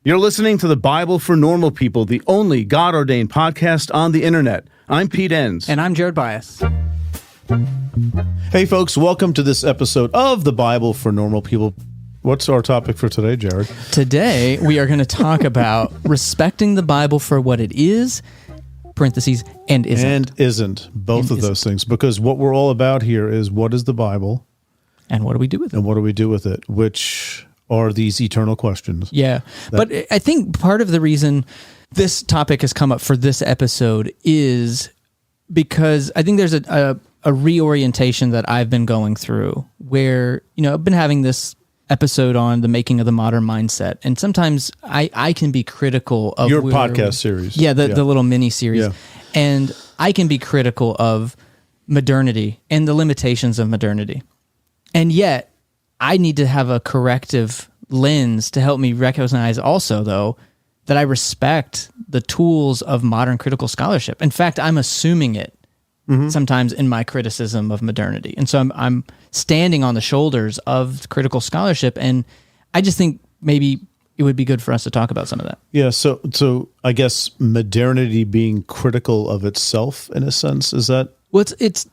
You're listening to the Bible for Normal People, the only God-ordained podcast on the internet. I'm Pete Enns. And I'm Jared Byas. Hey folks, welcome to this episode of the Bible for Normal People. What's our topic for today, Jared? Today, we are going to talk about respecting the Bible for what it is, parentheses, and isn't. And isn't. Both of those things. Because what we're all about here is what is the Bible? And what do we do with it? And what do we do with it? Which are these eternal questions. Yeah. But I think part of the reason this topic has come up for this episode is because I think there's a reorientation that I've been going through where, I've been having this episode on the making of the modern mindset. And sometimes I can be critical of your podcast series. Yeah, the little mini series. Yeah. And I can be critical of modernity and the limitations of modernity. And yet, I need to have a corrective lens to help me recognize also, though, that I respect the tools of modern critical scholarship. In fact, I'm assuming it sometimes in my criticism of modernity. And so I'm standing on the shoulders of critical scholarship, and I just think maybe it would be good for us to talk about some of that. Yeah, so I guess modernity being critical of itself, in a sense, is that? Well, it's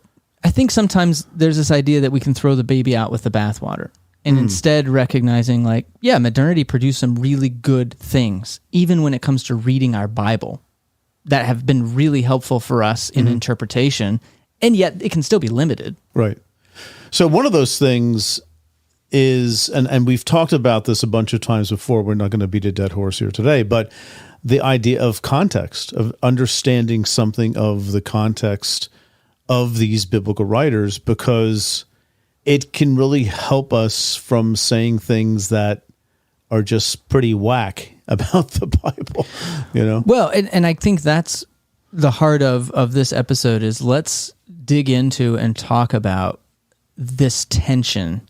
I think sometimes there's this idea that we can throw the baby out with the bathwater and instead recognizing modernity produced some really good things, even when it comes to reading our Bible, that have been really helpful for us in interpretation, and yet it can still be limited. Right. So one of those things is, and we've talked about this a bunch of times before, we're not going to beat a dead horse here today, but the idea of context, of understanding something of the context of these biblical writers, because it can really help us from saying things that are just pretty whack about the Bible, Well, and I think that's the heart of this episode is let's dig into and talk about this tension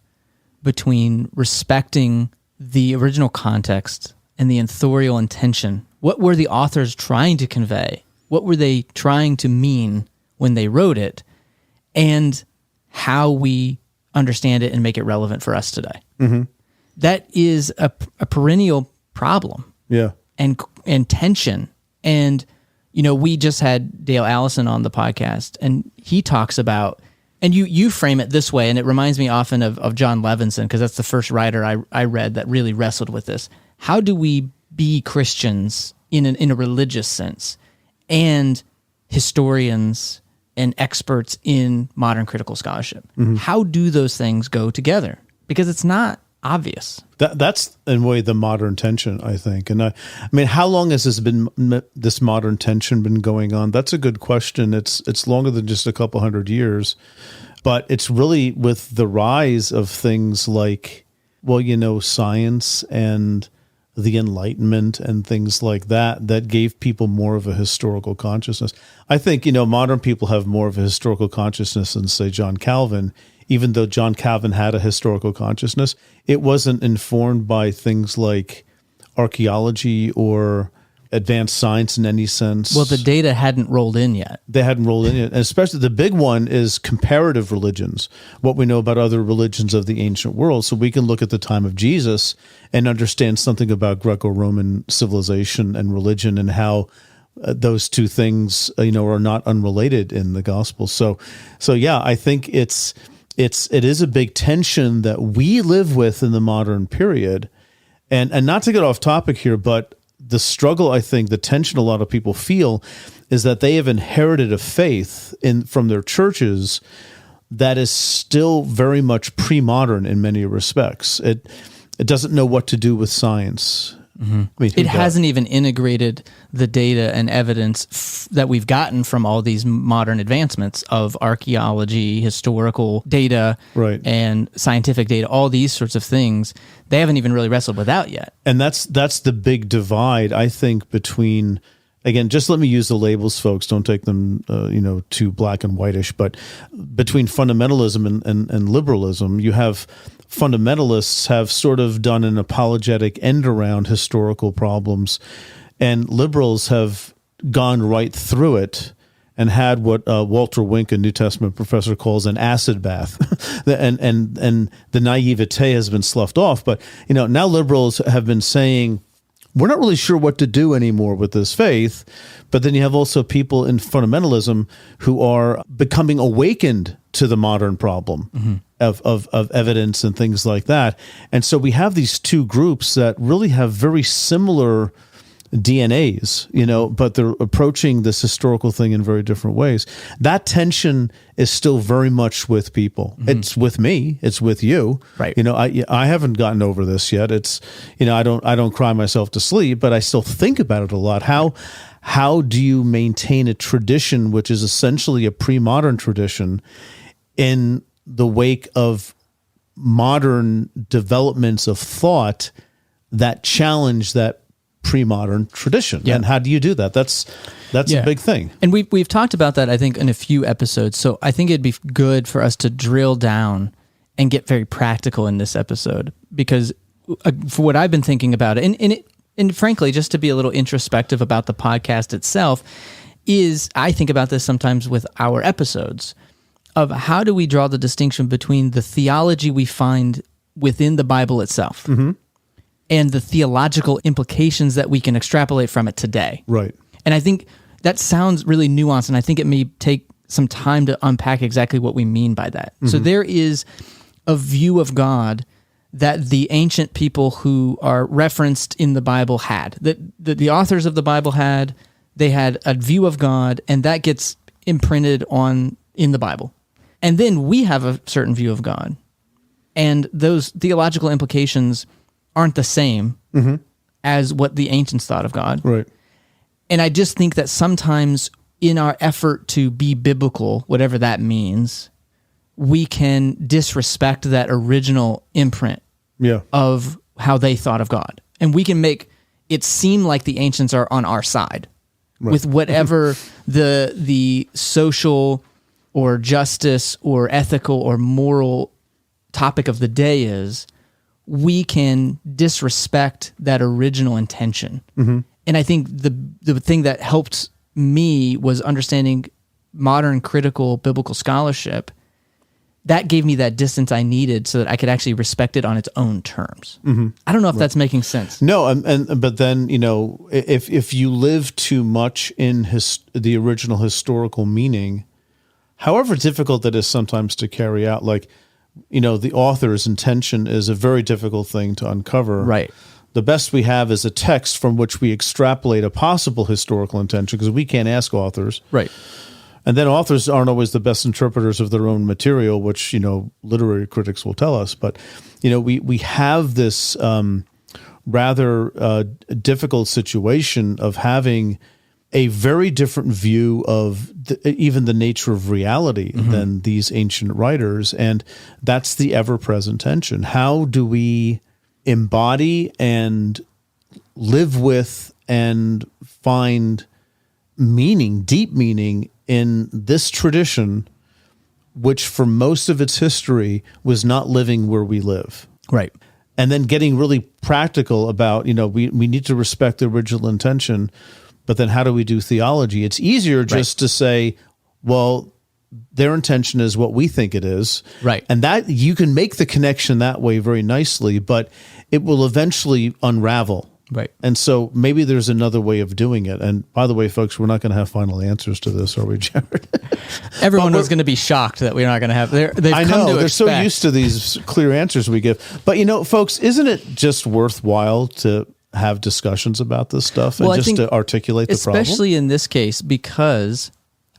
between respecting the original context and the authorial intention. What were the authors trying to convey? What were they trying to mean when they wrote it, and how we understand it and make it relevant for us today. That is a perennial problem. Yeah. And tension. And, we just had Dale Allison on the podcast, and he talks about, and you frame it this way, and it reminds me often of John Levinson, because that's the first writer I read that really wrestled with this. How do we be Christians in a religious sense, and historians and experts in modern critical scholarship? How do those things go together? Because it's not obvious. That's in a way the modern tension, I think. And I mean, how long has this modern tension been going on? That's a good question. It's longer than just a couple hundred years, but it's really with the rise of things like, science and the Enlightenment and things like that gave people more of a historical consciousness. I think, modern people have more of a historical consciousness than, say, John Calvin. Even though John Calvin had a historical consciousness, it wasn't informed by things like archaeology or advanced science in any sense. Well, the data hadn't rolled in yet. They hadn't rolled in yet. And especially the big one is comparative religions, what we know about other religions of the ancient world. So we can look at the time of Jesus and understand something about Greco-Roman civilization and religion and how those two things, are not unrelated in the gospel. So yeah, I think it is a big tension that we live with in the modern period. And not to get off topic here, but the struggle, I think, the tension a lot of people feel is that they have inherited a faith from their churches that is still very much pre-modern in many respects. It doesn't know what to do with science. It hasn't even integrated the data and evidence that we've gotten from all these modern advancements of archaeology, historical data, and scientific data, all these sorts of things. They haven't even really wrestled with that yet. And that's the big divide, I think, between, again, just let me use the labels, folks. Don't take them, too black and whitish. But between fundamentalism and liberalism, you have fundamentalists have sort of done an apologetic end around historical problems, and liberals have gone right through it and had what Walter Wink, a New Testament professor, calls an acid bath, and the naivete has been sloughed off. But now liberals have been saying, we're not really sure what to do anymore with this faith. But then you have also people in fundamentalism who are becoming awakened to the modern problem of evidence and things like that. And so we have these two groups that really have very similar DNAs, but they're approaching this historical thing in very different ways. That tension is still very much with people. It's with me. It's with you. Right. I haven't gotten over this yet. It's, I don't cry myself to sleep, but I still think about it a lot. How do you maintain a tradition, which is essentially a pre-modern tradition, in the wake of modern developments of thought that challenge that pre-modern tradition? Yeah. And how do you do that? That's a big thing. And we've talked about that, I think, in a few episodes. So I think it'd be good for us to drill down and get very practical in this episode, because for what I've been thinking about it, and frankly, just to be a little introspective about the podcast itself, is I think about this sometimes with our episodes of how do we draw the distinction between the theology we find within the Bible itself and the theological implications that we can extrapolate from it today. Right. And I think that sounds really nuanced, and I think it may take some time to unpack exactly what we mean by that. So there is a view of God that the ancient people who are referenced in the Bible had, that the authors of the Bible had. They had a view of God, and that gets imprinted in the Bible. And then we have a certain view of God, and those theological implications aren't the same as what the ancients thought of God. Right. And I just think that sometimes in our effort to be biblical, whatever that means, we can disrespect that original imprint of how they thought of God. And we can make it seem like the ancients are on our side with whatever the social or justice or ethical or moral topic of the day is. We can disrespect that original intention. And I think the thing that helped me was understanding modern critical biblical scholarship. That gave me that distance I needed so that I could actually respect it on its own terms. I don't know if that's making sense. No, but then, if you live too much in the original historical meaning, however difficult that is sometimes to carry out, like, the author's intention is a very difficult thing to uncover. Right. The best we have is a text from which we extrapolate a possible historical intention, because we can't ask authors. Right. And then authors aren't always the best interpreters of their own material, which, literary critics will tell us. But, we have this rather difficult situation of having a very different view of even the nature of reality than these ancient writers. And that's the ever-present tension. How do we embody and live with and find meaning, deep meaning, in this tradition, which for most of its history was not living where we live? Right. And then getting really practical about, we need to respect the original intention, but then how do we do theology? It's easier just to say, well, their intention is what we think it is. Right. And that you can make the connection that way very nicely, but it will eventually unravel. Right. And so maybe there's another way of doing it. And by the way, folks, we're not going to have final answers to this, are we, Jared? Everyone was going to be shocked that we're not going to have. I know, they're so used to these clear answers we give. But, folks, isn't it just worthwhile to have discussions about this stuff and just to articulate the problem? Especially in this case, because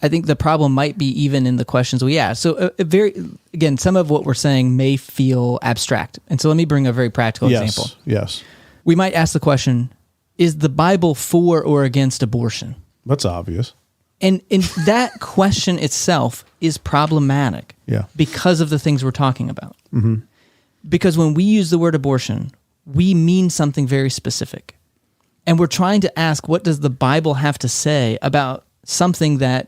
I think the problem might be even in the questions we ask. So again, some of what we're saying may feel abstract. And so let me bring a very practical example. Yes. We might ask the question, is the Bible for or against abortion? That's obvious. And that question itself is problematic because of the things we're talking about. Because when we use the word abortion, we mean something very specific. And we're trying to ask, what does the Bible have to say about something that,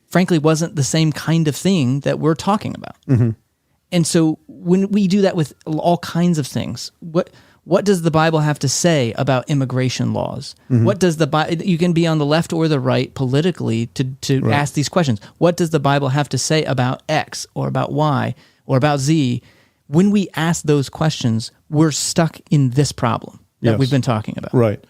frankly, wasn't the same kind of thing that we're talking about? And so when we do that with all kinds of things, what does the Bible have to say about immigration laws? What does you can be on the left or the right politically to ask these questions. What does the Bible have to say about X or about Y or about Z? When we ask those questions, we're stuck in this problem that we've been talking about. Right.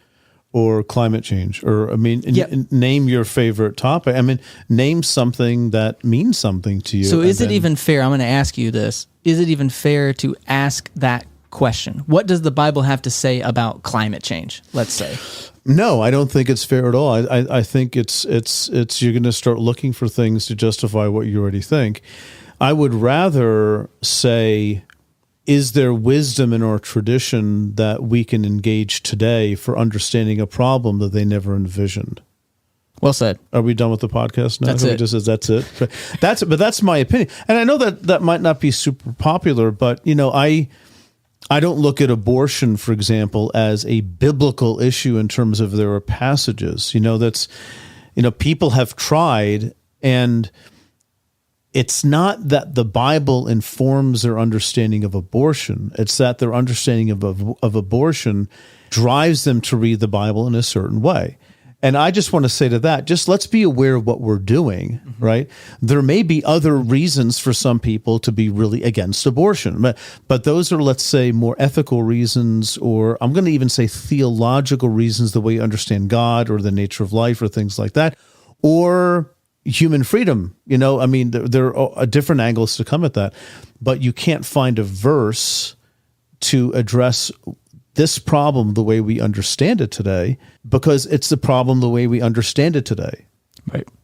or climate change, or Yep. name your favorite topic. I mean, name something that means something to you. So is it even fair? I'm going to ask you this. Is it even fair to ask that question? What does the Bible have to say about climate change, let's say? No, I don't think it's fair at all. I think it's you're going to start looking for things to justify what you already think. I would rather say, is there wisdom in our tradition that we can engage today for understanding a problem that they never envisioned? Well said. Are we done with the podcast now? That's it. Just says that's it. But that's my opinion, and I know that might not be super popular, but I don't look at abortion, for example, as a biblical issue in terms of there are passages. People have tried, and it's not that the Bible informs their understanding of abortion. It's that their understanding of abortion drives them to read the Bible in a certain way. And I just want to say to that, just let's be aware of what we're doing, right? There may be other reasons for some people to be really against abortion, but those are, let's say, more ethical reasons, or I'm going to even say theological reasons, the way you understand God or the nature of life or things like that, or human freedom. There are different angles to come at that, but you can't find a verse to address this problem the way we understand it today, because it's the problem the way we understand it today.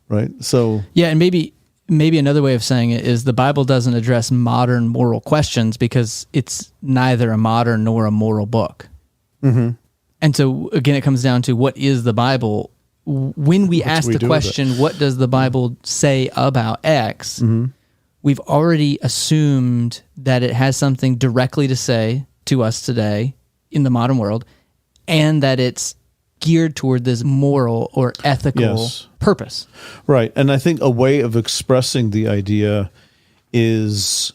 Right. So yeah, and maybe another way of saying it is the Bible doesn't address modern moral questions because it's neither a modern nor a moral book. Mm-hmm. And so again, it comes down to, what is the Bible? When we ask the question, what does the Bible say about X? Mm-hmm. We've already assumed that it has something directly to say to us today in the modern world, and that it's geared toward this moral or ethical purpose. Right. And I think a way of expressing the idea is,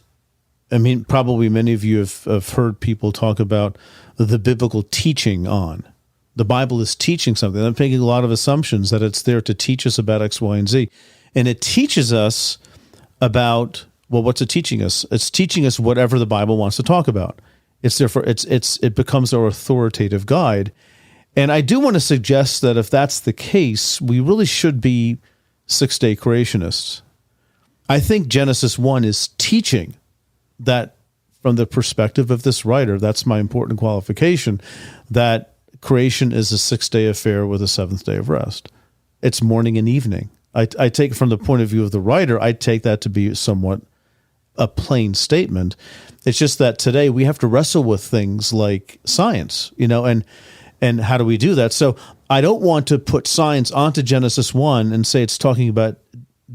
probably many of you have heard people talk about the biblical teaching on. The Bible is teaching something. I'm making a lot of assumptions that it's there to teach us about X, Y, and Z. And it teaches us about, what's it teaching us? It's teaching us whatever the Bible wants to talk about. It's therefore it becomes our authoritative guide. And I do want to suggest that if that's the case, we really should be six-day creationists. I think Genesis 1 is teaching that from the perspective of this writer. That's my important qualification, that creation is a six-day affair with a seventh day of rest. It's morning and evening. I take it from the point of view of the writer, I take that to be somewhat a plain statement. It's just that today we have to wrestle with things like science, and how do we do that? So I don't want to put science onto Genesis 1 and say it's talking about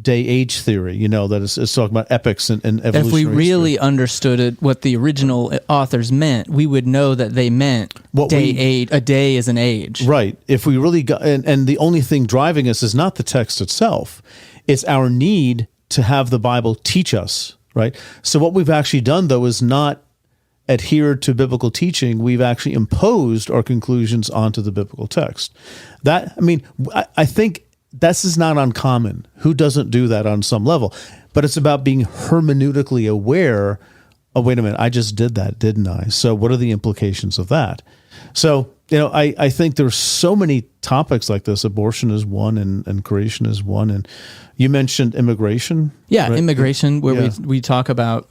day-age theory, that it's talking about epochs and evolutionary If we really history. Understood it, what the original authors meant, we would know that they meant a day is an age. Right. If we really got, and the only thing driving us is not the text itself, it's our need to have the Bible teach us, right? So what we've actually done, though, is not adhered to biblical teaching. We've actually imposed our conclusions onto the biblical text. I think this is not uncommon. Who doesn't do that on some level? But it's about being hermeneutically aware. Oh, wait a minute. I just did that, didn't I? So what are the implications of that? So, I think there's so many topics like this. Abortion is one, and creation is one. And you mentioned immigration. Yeah, right? immigration, where we talk about,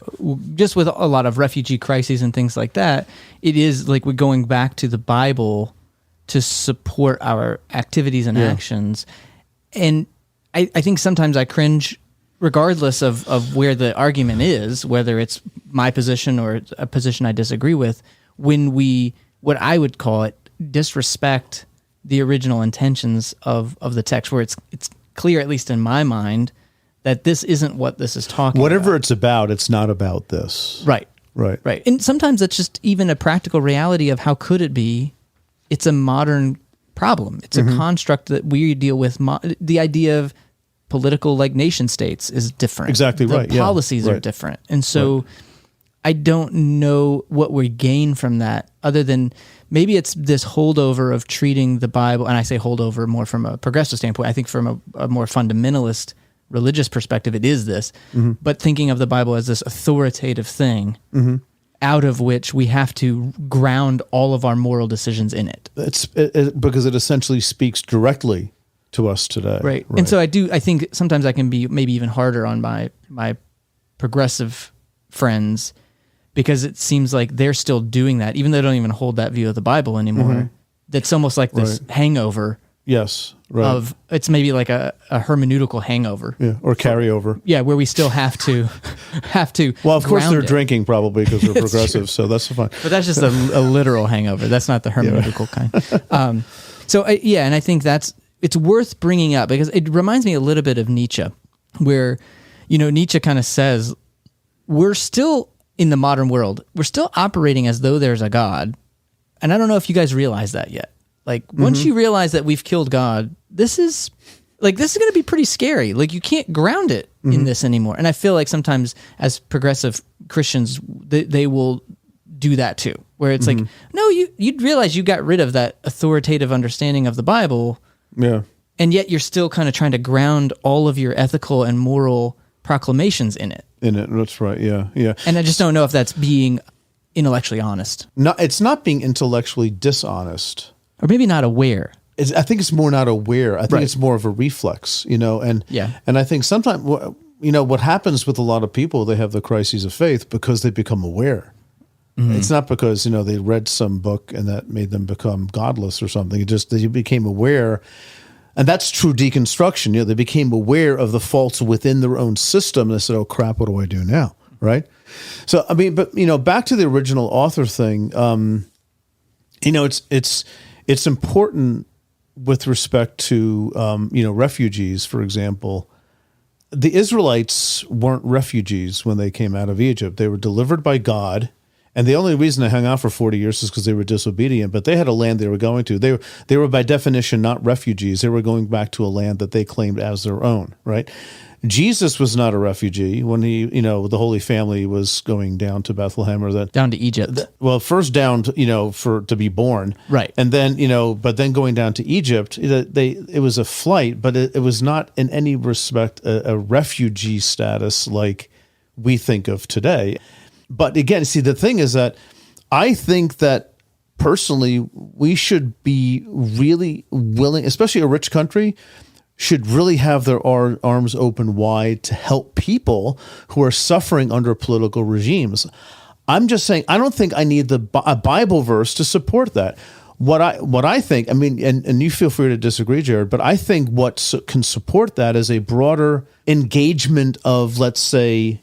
just with a lot of refugee crises and things like that, it is like we're going back to the Bible to support our activities and actions. And I think sometimes I cringe, regardless of where the argument is, whether it's my position or a position I disagree with, when we, what I would call it, disrespect the original intentions of the text, where it's clear, at least in my mind, that this isn't what this is talking Whatever about. it's about, it's not about this. Right. Right. Right. And sometimes it's just even a practical reality of how could it be. It's a modern problem. It's a construct that we deal with. The idea of political, like nation states, is different. Exactly right. The policies are different. And so I don't know what we gain from that, other than maybe it's this holdover of treating the Bible, and I say holdover more from a progressive standpoint. I think from a more fundamentalist religious perspective, it is this, but thinking of the Bible as this authoritative thing, out of which we have to ground all of our moral decisions in it. It's because it essentially speaks directly to us today. Right. And so I think sometimes I can be maybe even harder on my progressive friends, because it seems like they're still doing that, even though they don't even hold that view of the Bible anymore. That's almost like this hangover. Yes. Right. It's maybe like a hermeneutical hangover. Yeah. Or carryover. Yeah, where we still have to. Well, of course they're it. drinking probably because they're progressive, so that's fine. But that's just a literal hangover. That's not the hermeneutical kind. And I think it's worth bringing up because it reminds me a little bit of Nietzsche, where, Nietzsche kind of says, we're still in the modern world, we're still operating as though there's a God. And I don't know if you guys realize that yet. Like, once you realize that we've killed God, this is going to be pretty scary. Like, you can't ground it in this anymore. And I feel like sometimes as progressive Christians, they will do that too, where it's like, no, you'd realize you got rid of that authoritative understanding of the Bible. Yeah. And yet you're still kind of trying to ground all of your ethical and moral proclamations in it. That's right. Yeah. Yeah. And I just don't know if that's being intellectually honest. No, it's not being intellectually dishonest. Or maybe not aware. I think it's more not aware. I think it's more of a reflex, and I think sometimes, what happens with a lot of people, they have the crises of faith because they become aware. It's not because, they read some book and that made them become godless or something. It just, they became aware. And that's true deconstruction. They became aware of the faults within their own system. And they said, oh crap, what do I do now? Right. So, back to the original author thing, it's important with respect to, refugees, for example. The Israelites weren't refugees when they came out of Egypt. They were delivered by God. And the only reason they hung out for 40 years is because they were disobedient, but they had a land they were going to. They were by definition not refugees. They were going back to a land that they claimed as their own, right? Jesus was not a refugee when he, the Holy Family was going down to Bethlehem down to Egypt. First down to, to be born. Right. And then, but then going down to Egypt, it was a flight, but it was not in any respect a refugee status like we think of today. But again, see, the thing is that I think that personally, we should be really willing, especially a rich country, should really have their arms open wide to help people who are suffering under political regimes. I'm just saying, I don't think I need a Bible verse to support that. What I think, and you feel free to disagree, Jared, but I think what can support that is a broader engagement of, let's say,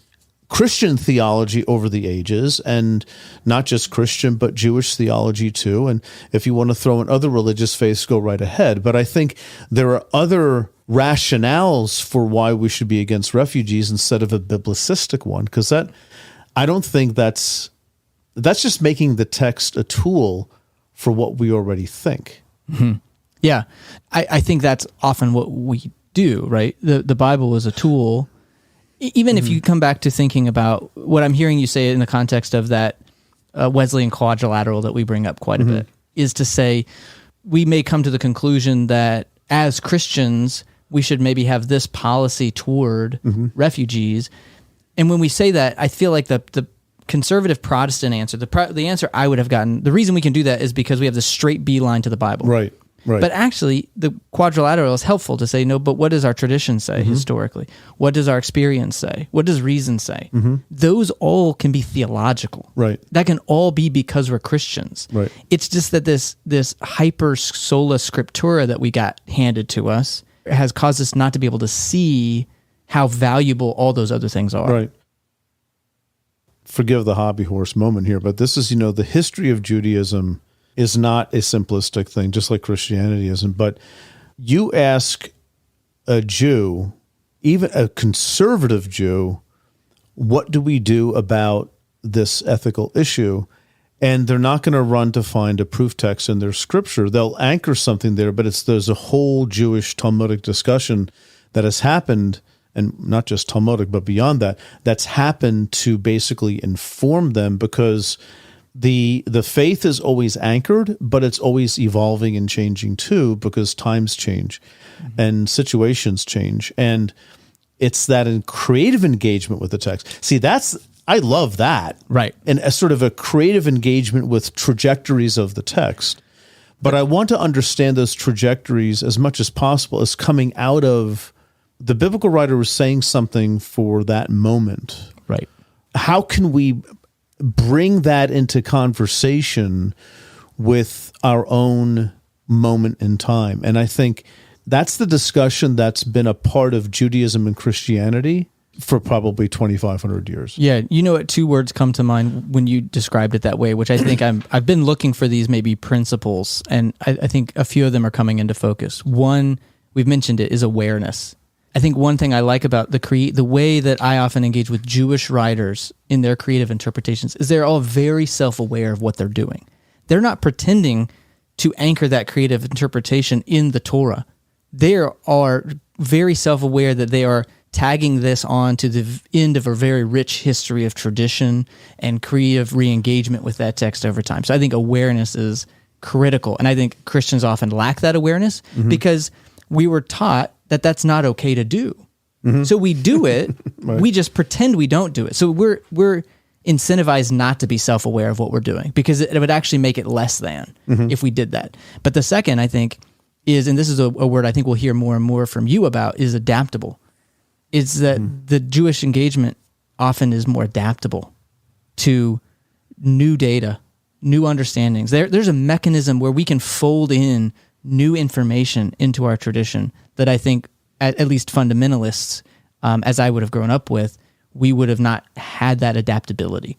Christian theology over the ages, and not just Christian, but Jewish theology too. And if you want to throw in other religious faiths, go right ahead. But I think there are other rationales for why we should be against refugees instead of a biblicistic one, because I don't think that's just making the text a tool for what we already think. Mm-hmm. Yeah, I think that's often what we do, right? The Bible is a tool. Even if you come back to thinking about what I'm hearing you say in the context of that Wesleyan quadrilateral that we bring up quite a bit, is to say we may come to the conclusion that as Christians, we should maybe have this policy toward refugees. And when we say that, I feel like the conservative Protestant answer, the answer I would have gotten, the reason we can do that is because we have this straight beeline to the Bible. Right. Right. But actually, the quadrilateral is helpful to say, no, but what does our tradition say historically? What does our experience say? What does reason say? Those all can be theological. Right. That can all be because we're Christians. Right. It's just that this hyper sola scriptura that we got handed to us has caused us not to be able to see how valuable all those other things are. Right. Forgive the hobby horse moment here, but this is, the history of Judaism is not a simplistic thing, just like Christianity isn't. But you ask a Jew, even a conservative Jew, what do we do about this ethical issue? And they're not going to run to find a proof text in their scripture. They'll anchor something there, but there's a whole Jewish Talmudic discussion that has happened, and not just Talmudic, but beyond that, that's happened to basically inform them, because the faith is always anchored, but it's always evolving and changing too, because times change and situations change. And it's that in creative engagement with the text. See, that's I love that. Right. And a sort of a creative engagement with trajectories of the text. But I want to understand those trajectories as much as possible as coming out of the biblical writer was saying something for that moment. Right. How can we bring that into conversation with our own moment in time? And I think that's the discussion that's been a part of Judaism and Christianity for probably 2,500 years. Yeah, you know what? Two words come to mind when you described it that way, which I think I've been looking for these maybe principles, and I think a few of them are coming into focus. One, we've mentioned it, is awareness. I think one thing I like about the way that I often engage with Jewish writers in their creative interpretations is they're all very self-aware of what they're doing. They're not pretending to anchor that creative interpretation in the Torah. They are very self-aware that they are tagging this on to the end of a very rich history of tradition and creative re-engagement with that text over time. So I think awareness is critical. And I think Christians often lack that awareness because we were taught that that's not okay to do. So we do it, Right. we just pretend we don't do it. So we're incentivized not to be self-aware of what we're doing because it would actually make it less than if we did that. But the second, I think, is, and this is a word I think we'll hear more and more from you about, is adaptable. It's that the Jewish engagement often is more adaptable to new data, new understandings. There's a mechanism where we can fold in new information into our tradition that I think, at least fundamentalists, as I would have grown up with, we would have not had that adaptability.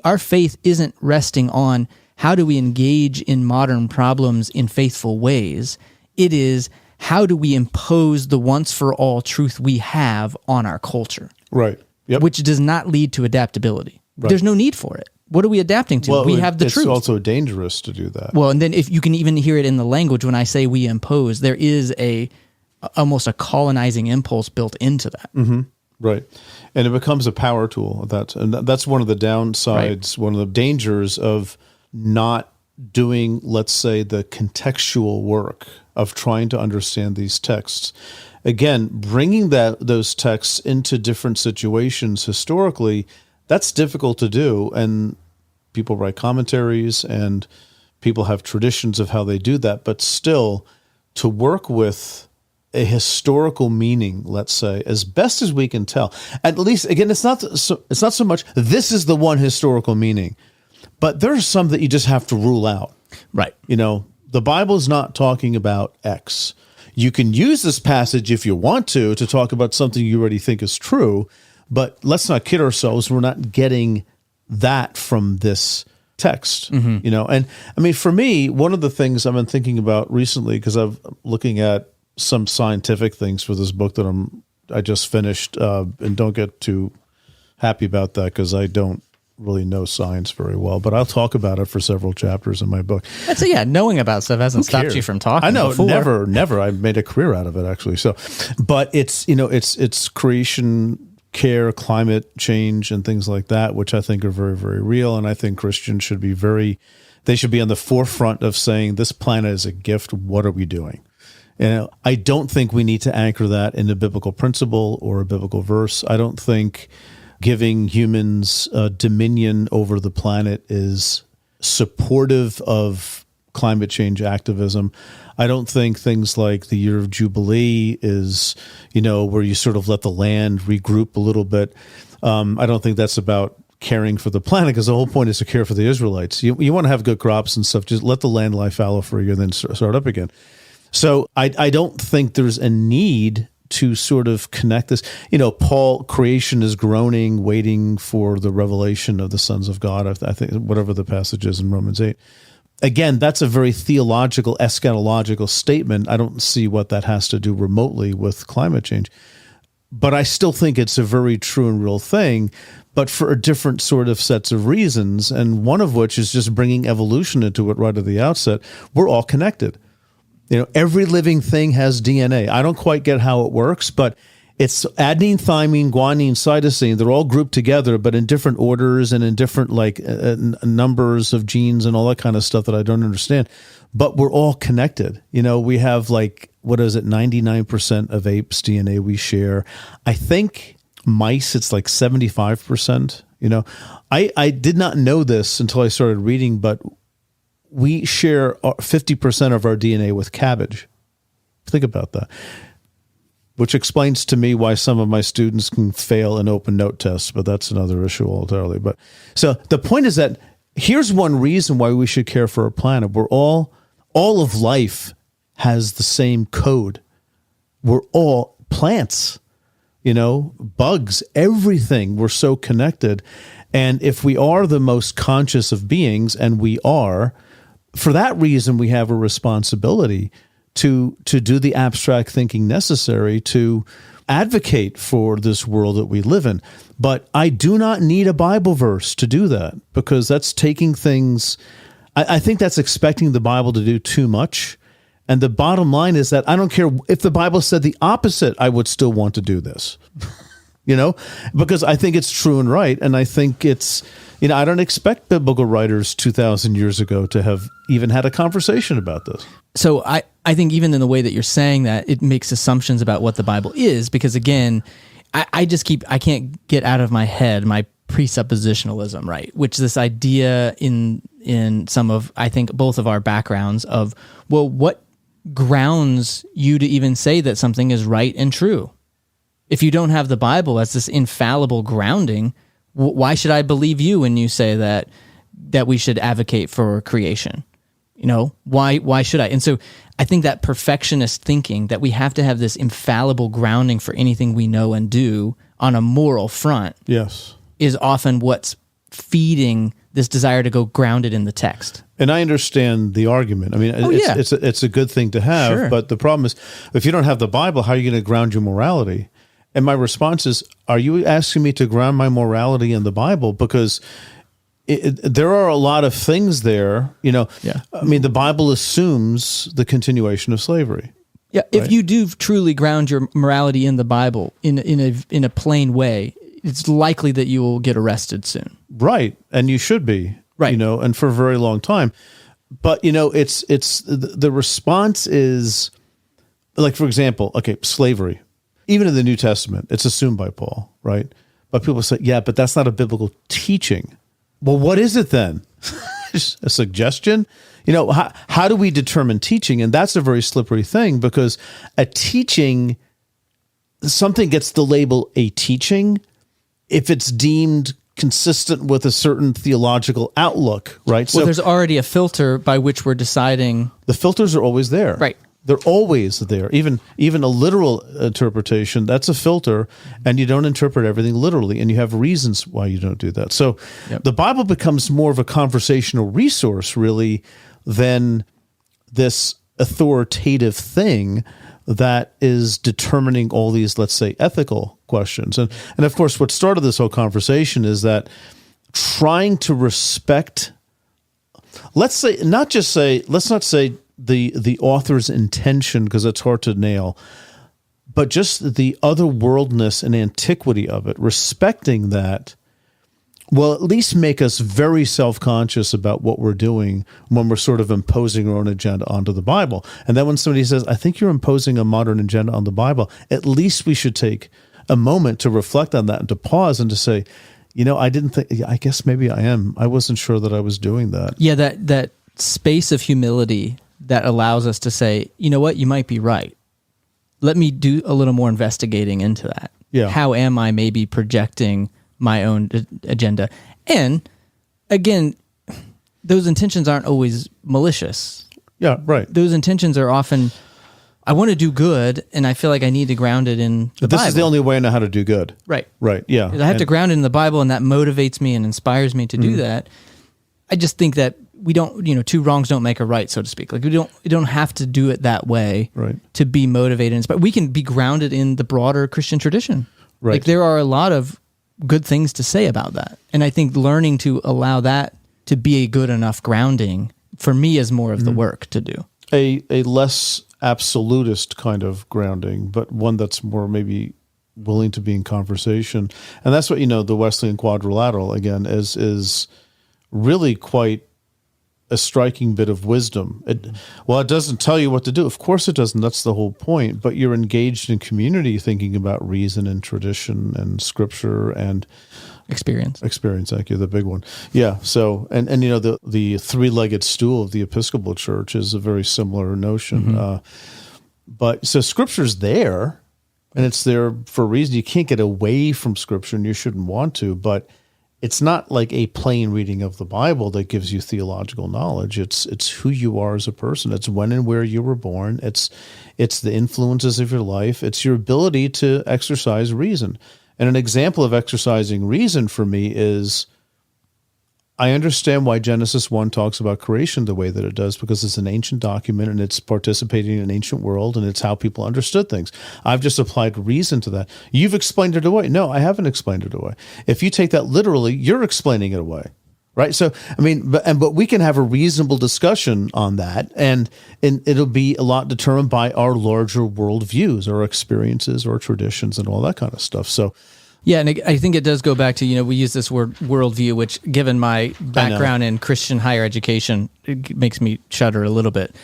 Our faith isn't resting on how do we engage in modern problems in faithful ways. It is, how do we impose the once-for-all truth we have on our culture? Right. Yep. Which does not lead to adaptability. Right. There's no need for it. What are we adapting to? Well, we have the truth. It's also dangerous to do that. Well, and then if you can even hear it in the language when I say we impose, there is almost a colonizing impulse built into that. Right. And it becomes a power tool. That's one of the downsides, one of the dangers of not doing, let's say, the contextual work of trying to understand these texts. Again, bringing those texts into different situations historically, that's difficult to do. And people write commentaries and people have traditions of how they do that. But still, to work with a historical meaning, let's say, as best as we can tell, at least, again, it's not so much this is the one historical meaning, but there are some that you just have to rule out. Right. The Bible is not talking about X. You can use this passage if you want to talk about something you already think is true, but let's not kid ourselves. We're not getting that from this text, And I mean, for me, one of the things I've been thinking about recently, because I'm looking at some scientific things for this book that I just finished, and don't get too happy about that because I don't really know science very well, but I'll talk about it for several chapters in my book. That's knowing about stuff hasn't stopped you from talking. I know, before. never. I made a career out of it actually. So, but it's it's creation, care, climate change, and things like that, which I think are very, very real. And I think Christians should be they should be on the forefront of saying this planet is a gift. What are we doing? I don't think we need to anchor that in a biblical principle or a biblical verse. I don't think giving humans dominion over the planet is supportive of climate change activism. I don't think things like the year of Jubilee is, where you sort of let the land regroup a little bit. I don't think that's about caring for the planet, because the whole point is to care for the Israelites. You want to have good crops and stuff. Just let the land lie fallow for you and then start up again. So I don't think there's a need to sort of connect this. Paul, creation is groaning, waiting for the revelation of the sons of God. I think whatever the passage is in Romans 8. Again, that's a very theological, eschatological statement. I don't see what that has to do remotely with climate change. But I still think it's a very true and real thing, but for a different sort of sets of reasons, and one of which is just bringing evolution into it right at the outset. We're all connected. Every living thing has DNA. I don't quite get how it works, but it's adenine, thymine, guanine, cytosine. They're all grouped together, but in different orders and in different numbers of genes and all that kind of stuff that I don't understand. But we're all connected. We have 99% of apes' DNA we share. I think mice, it's like 75%. I did not know this until I started reading, but we share 50% of our DNA with cabbage. Think about that. Which explains to me why some of my students can fail an open note test, but that's another issue altogether. But so the point is that here's one reason why we should care for our planet. We're all of life has the same code. We're all plants, bugs, everything. We're so connected. And if we are the most conscious of beings, and we are, for that reason, we have a responsibility to do the abstract thinking necessary to advocate for this world that we live in. But I do not need a Bible verse to do that, because that's taking things, I think that's expecting the Bible to do too much. And the bottom line is that I don't care if the Bible said the opposite, I would still want to do this, because I think it's true and right. And I think it's, I don't expect biblical writers 2,000 years ago to have even had a conversation about this. So I think even in the way that you're saying that, it makes assumptions about what the Bible is, because again, I can't get out of my head my presuppositionalism, right? Which this idea in some of, I think, both of our backgrounds of, well, what grounds you to even say that something is right and true? If you don't have the Bible as this infallible grounding, why should I believe you when you say that we should advocate for creation? Why should I? And so I think that perfectionist thinking that we have to have this infallible grounding for anything we know and do on a moral front, yes, is often what's feeding this desire to go grounded in the text. And I understand the argument. I mean, it's a good thing to have, Sure. But the problem is, if you don't have the Bible, how are you going to ground your morality? And my response is, are you asking me to ground my morality in the Bible? Because there are a lot of things there, Yeah. I mean, the Bible assumes the continuation of slavery. Yeah, if right? you do truly ground your morality in the Bible in a plain way, it's likely that you will get arrested soon. Right, and you should be, right? And for a very long time. But it's the response is, like, for example, slavery. Even in the New Testament, it's assumed by Paul, right? But people say, yeah, but that's not a biblical teaching. Well, what is it then? Just a suggestion? How do we determine teaching? And that's a very slippery thing, because a teaching, something gets the label a teaching if it's deemed consistent with a certain theological outlook, right? Well, there's already a filter by which we're deciding. The filters are always there. Right. They're always there. Even a literal interpretation, that's a filter, and you don't interpret everything literally, and you have reasons why you don't do that. So The Bible becomes more of a conversational resource, really, than this authoritative thing that is determining all these, let's say, ethical questions. And of course, what started this whole conversation is that trying to respect, let's not say the author's intention, because it's hard to nail, but just the otherworldness and antiquity of it, respecting that will at least make us very self-conscious about what we're doing when we're sort of imposing our own agenda onto the Bible. And then when somebody says, I think you're imposing a modern agenda on the Bible, at least we should take a moment to reflect on that and to pause and to say, I guess maybe I am. I wasn't sure that I was doing that. Yeah, that space of humility that allows us to say, you know what, you might be right. Let me do a little more investigating into that. Yeah. How am I maybe projecting my own agenda? And again, those intentions aren't always malicious. Yeah, right. Those intentions are often, I want to do good, and I feel like I need to ground it in the Bible. This is the only way I know how to do good. Right. Right, yeah. I have to ground it in the Bible, and that motivates me and inspires me to do that. I just think that we don't, two wrongs don't make a right, so to speak. Like we don't have to do it that way to be motivated and inspired. We can be grounded in the broader Christian tradition. Right. Like there are a lot of good things to say about that. And I think learning to allow that to be a good enough grounding for me is more of the work to do. A less absolutist kind of grounding, but one that's more maybe willing to be in conversation. And that's what, the Wesleyan quadrilateral, again, is really quite a striking bit of wisdom. It doesn't tell you what to do. Of course it doesn't. That's the whole point. But you're engaged in community thinking about reason and tradition and scripture and experience. Thank you. The big one. Yeah. So, and the three-legged stool of the Episcopal Church is a very similar notion. But so scripture's there, and it's there for a reason. You can't get away from scripture, and you shouldn't want to, but it's not like a plain reading of the Bible that gives you theological knowledge. It's who you are as a person. It's when and where you were born. It's the influences of your life. It's your ability to exercise reason. And an example of exercising reason for me is I understand why Genesis 1 talks about creation the way that it does, because it's an ancient document and it's participating in an ancient world and it's how people understood things. I've just applied reason to that. You've explained it away. No, I haven't explained it away. If you take that literally, you're explaining it away, right? So, I mean, but we can have a reasonable discussion on that, and it'll be a lot determined by our larger worldviews, our experiences, our traditions, and all that kind of stuff. So, yeah, and I think it does go back to, we use this word worldview, which given my background in Christian higher education, it makes me shudder a little bit.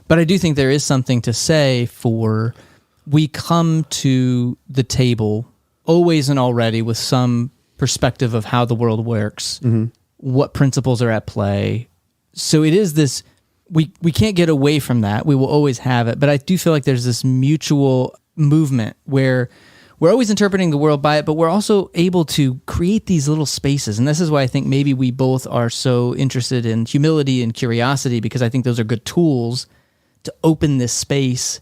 But I do think there is something to say for we come to the table always and already with some perspective of how the world works, what principles are at play. So it is this, we can't get away from that. We will always have it. But I do feel like there's this mutual movement where we're always interpreting the world by it, but we're also able to create these little spaces. And this is why I think maybe we both are so interested in humility and curiosity, because I think those are good tools to open this space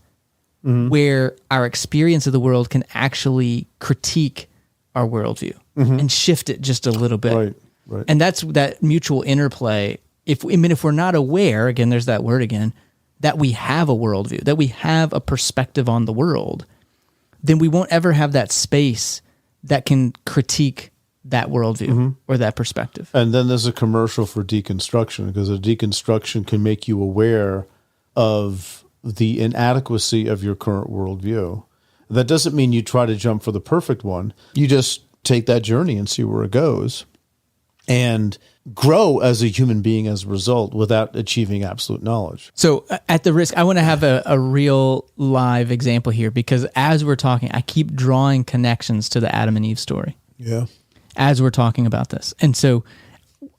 where our experience of the world can actually critique our worldview and shift it just a little bit. Right. And that's that mutual interplay. If we're not aware, again, there's that word again, that we have a worldview, that we have a perspective on the world, then we won't ever have that space that can critique that worldview or that perspective. And then there's a commercial for deconstruction, because a deconstruction can make you aware of the inadequacy of your current worldview. That doesn't mean you try to jump for the perfect one. You just take that journey and see where it goes and grow as a human being as a result without achieving absolute knowledge. So at the risk, I want to have a real live example here, because as we're talking, I keep drawing connections to the Adam and Eve story. Yeah. As we're talking about this. And so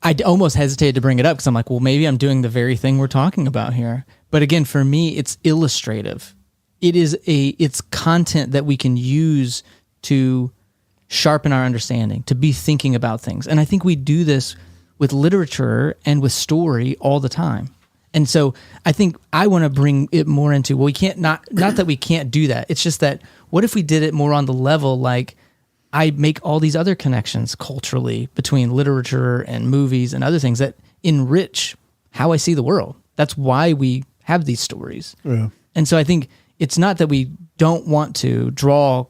I almost hesitated to bring it up because I'm like, well, maybe I'm doing the very thing we're talking about here. But again, for me, it's illustrative. It's content that we can use to sharpen our understanding, to be thinking about things. And I think we do this with literature and with story all the time. And so I think I want to bring it more into, well, we can't, not that we can't do that. It's just that what if we did it more on the level, like I make all these other connections culturally between literature and movies and other things that enrich how I see the world. That's why we have these stories. Yeah. And so I think it's not that we don't want to draw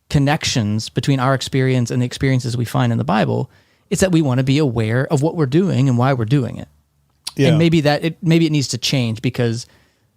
connections between our experience and the experiences we find in the Bible. It's that we want to be aware of what we're doing and why we're doing it. Yeah. And maybe it needs to change, because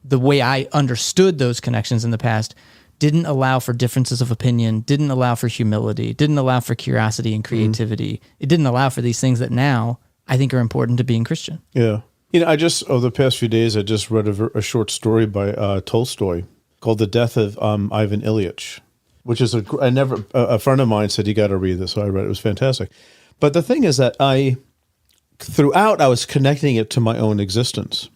the way I understood those connections in the past didn't allow for differences of opinion, didn't allow for humility, didn't allow for curiosity and creativity. It didn't allow for these things that now I think are important to being Christian. Yeah. I just, over the past few days, I just read a short story by Tolstoy called The Death of Ivan Ilyich, which is a friend of mine said, you got to read this. So I read it. It was fantastic. But the thing is that throughout, I was connecting it to my own existence.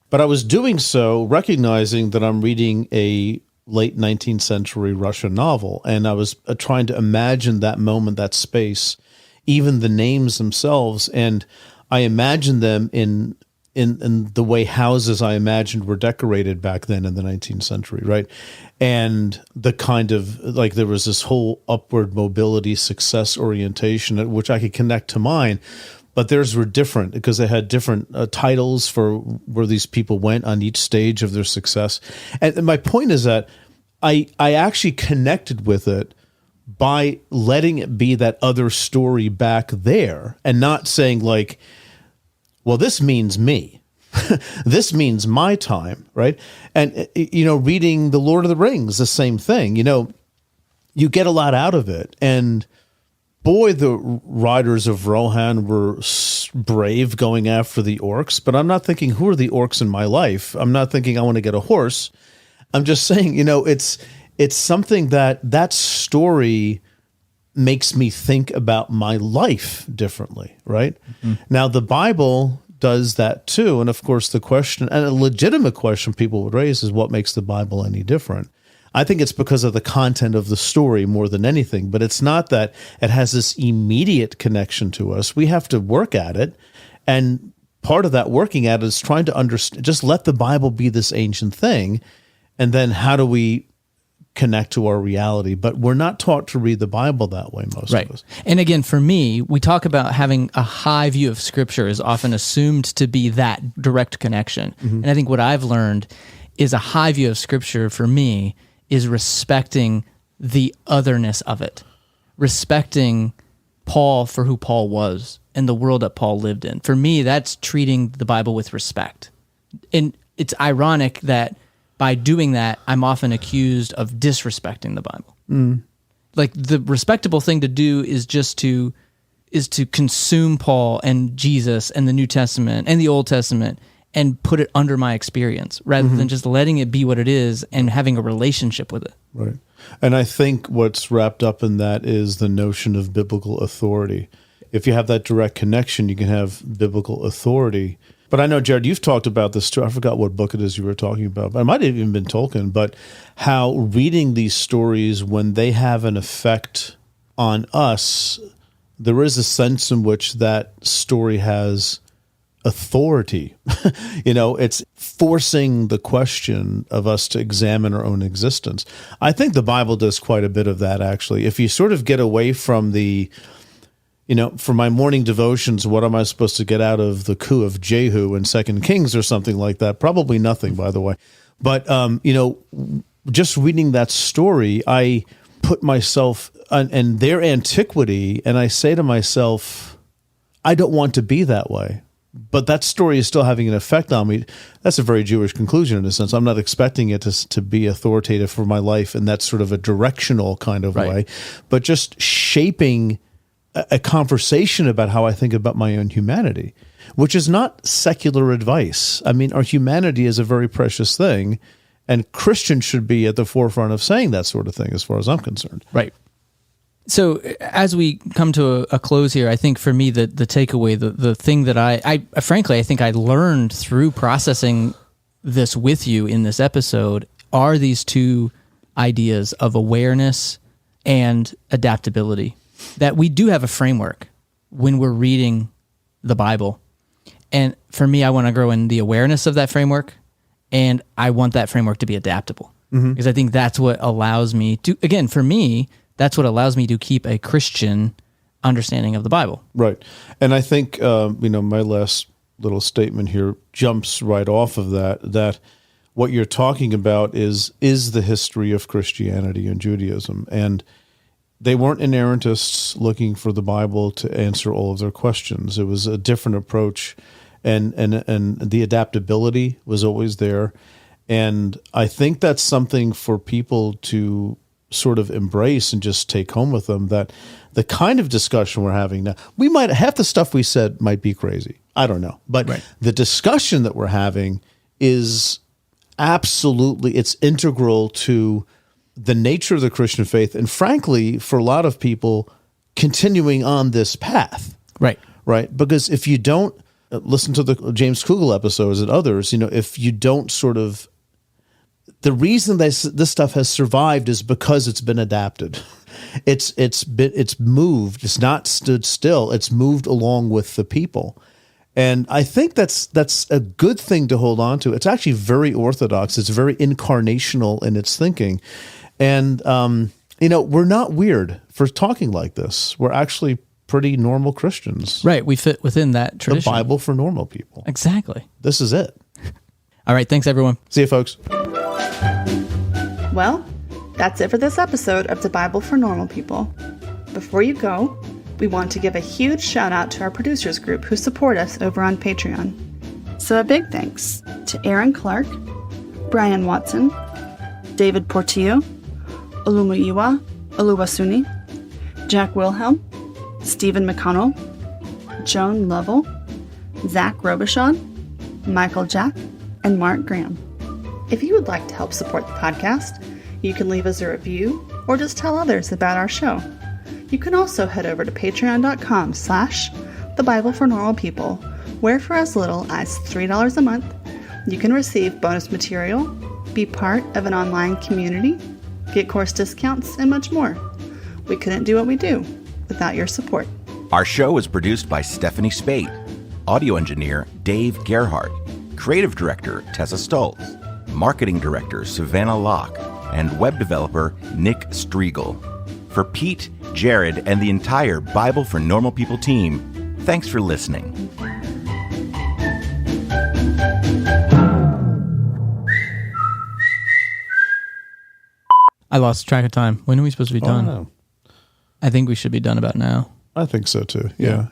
But I was doing so recognizing that I'm reading a late 19th century Russian novel, and I was trying to imagine that moment, that space, even the names themselves, and I imagined them in the way houses I imagined were decorated back then in the 19th century, right? And the kind of, like, there was this whole upward mobility, success orientation, at which I could connect to mine. But theirs were different because they had different titles for where these people went on each stage of their success. And my point is that I actually connected with it by letting it be that other story back there and not saying like, well, this means me. This means my time, right? And, reading The Lord of the Rings, the same thing. You get a lot out of it. And boy, the writers of Rohan were brave going after the orcs, but I'm not thinking, who are the orcs in my life? I'm not thinking I want to get a horse. I'm just saying, it's something that story makes me think about my life differently, right? Mm-hmm. Now, the Bible does that too. And of course, the question, and a legitimate question people would raise, is what makes the Bible any different? I think it's because of the content of the story more than anything, but it's not that it has this immediate connection to us. We have to work at it. And part of that working at it is trying to understand, just let the Bible be this ancient thing. And then how do we connect to our reality? But we're not taught to read the Bible that way, most of us. And again, for me, we talk about having a high view of Scripture is often assumed to be that direct connection. Mm-hmm. And I think what I've learned is a high view of Scripture for me is respecting the otherness of it, respecting Paul for who Paul was and the world that Paul lived in. For me, that's treating the Bible with respect. And it's ironic that by doing that, I'm often accused of disrespecting the Bible. Mm. Like, the respectable thing to do is just to consume Paul and Jesus and the New Testament and the Old Testament and put it under my experience rather than just letting it be what it is and having a relationship with it. Right. And I think what's wrapped up in that is the notion of biblical authority. If you have that direct connection, you can have biblical authority. But I know, Jared, you've talked about this too. I forgot what book it is you were talking about, but it might have even been Tolkien, but how reading these stories, when they have an effect on us, there is a sense in which that story has authority. It's forcing the question of us to examine our own existence. I think the Bible does quite a bit of that, actually. If you sort of get away from the, for my morning devotions, what am I supposed to get out of the coup of Jehu in 2 Kings or something like that? Probably nothing, by the way. But, just reading that story, I put myself in their antiquity, and I say to myself, I don't want to be that way. But that story is still having an effect on me. That's a very Jewish conclusion in a sense. I'm not expecting it to be authoritative for my life in that sort of a directional kind of way, but just shaping a conversation about how I think about my own humanity, which is not secular advice. I mean, our humanity is a very precious thing, and Christians should be at the forefront of saying that sort of thing as far as I'm concerned. Right. So as we come to a close here, I think for me, the takeaway, the thing that I frankly, I think I learned through processing this with you in this episode are these two ideas of awareness and adaptability, that we do have a framework when we're reading the Bible. And for me, I want to grow in the awareness of that framework, and I want that framework to be adaptable. Because I think that's what allows me to, again, for me, that's what allows me to keep a Christian understanding of the Bible. Right. And I think, my last little statement here jumps right off of that what you're talking about is the history of Christianity and Judaism. And they weren't inerrantists looking for the Bible to answer all of their questions. It was a different approach, and the adaptability was always there. And I think that's something for people to sort of embrace and just take home with them, that the kind of discussion we're having now, we might, half the stuff we said might be crazy. I don't know. But the discussion that we're having is absolutely, it's integral to the nature of the Christian faith. And frankly, for a lot of people, continuing on this path. Right. Right. Because if you don't listen to the James Kugel episodes and others, if you don't sort of, the reason this stuff has survived is because it's been adapted. It's moved. It's not stood still. It's moved along with the people. And I think that's a good thing to hold on to. It's actually very Orthodox. It's very incarnational in its thinking. And, we're not weird for talking like this. We're actually pretty normal Christians. Right. We fit within that tradition. The Bible for normal people. Exactly. This is it. All right. Thanks, everyone. See you, folks. Well, that's it for this episode of The Bible for Normal People. Before you go, we want to give a huge shout out to our producers group who support us over on Patreon. So a big thanks to Aaron Clark, Brian Watson, David Portillo, Olumuyiwa Oluwasuni, Jack Wilhelm, Stephen McConnell, Joan Lovell, Zach Robichaud, Michael Jack, and Mark Graham. If you would like to help support the podcast, you can leave us a review or just tell others about our show. You can also head over to patreon.com/The Bible for Normal People, where for as little as $3 a month, you can receive bonus material, be part of an online community, get course discounts, and much more. We couldn't do what we do without your support. Our show is produced by Stephanie Spate, audio engineer Dave Gerhardt, creative director Tessa Stoltz, marketing director Savannah Locke, and web developer Nick Striegel. For Pete, Jared, and the entire Bible for Normal People team, thanks for listening. I lost track of time. When are we supposed to be done? No. I think we should be done about now. I think so too. Yeah.